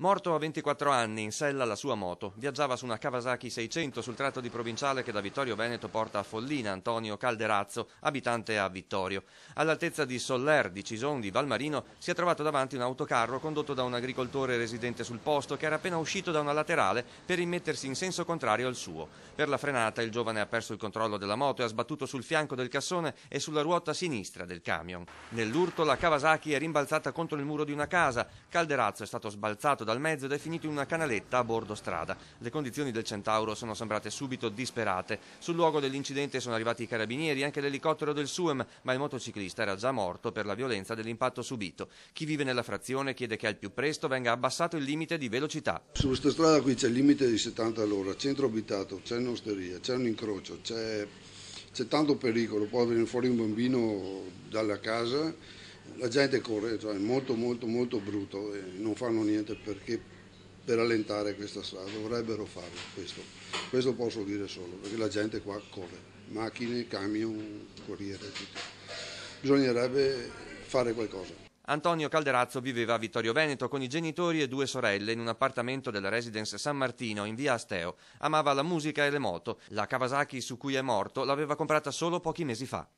Morto a 24 anni, in sella alla sua moto. Viaggiava su una Kawasaki 600 sul tratto di provinciale che da Vittorio Veneto porta a Follina. Antonio Calderazzo, abitante a Vittorio. All'altezza di Soller, di Cison, di Valmarino, si è trovato davanti un autocarro condotto da un agricoltore residente sul posto che era appena uscito da una laterale per immettersi in senso contrario al suo. Per la frenata il giovane ha perso il controllo della moto e ha sbattuto sul fianco del cassone e sulla ruota sinistra del camion. Nell'urto la Kawasaki è rimbalzata contro il muro di una casa. Calderazzo è stato sbalzato dal mezzo ed è finito in una canaletta a bordo strada. Le condizioni del Centauro sono sembrate subito disperate. Sul luogo dell'incidente sono arrivati i carabinieri e anche l'elicottero del SUEM, ma il motociclista era già morto per la violenza dell'impatto subito. Chi vive nella frazione chiede che al più presto venga abbassato il limite di velocità. Su questa strada qui c'è il limite di 70 all'ora, centro abitato, c'è un'osteria, c'è un incrocio, c'è tanto pericolo, può venire fuori un bambino dalla casa, la gente corre, cioè è molto brutto e non fanno niente per allentare questa strada, dovrebbero farlo, questo posso dire solo, perché la gente qua corre, macchine, camion, corriere, tutto. Bisognerebbe fare qualcosa. Antonio Calderazzo viveva a Vittorio Veneto con i genitori e 2 sorelle in un appartamento della residence San Martino in via Asteo. Amava la musica e le moto. La Kawasaki su cui è morto l'aveva comprata solo pochi mesi fa.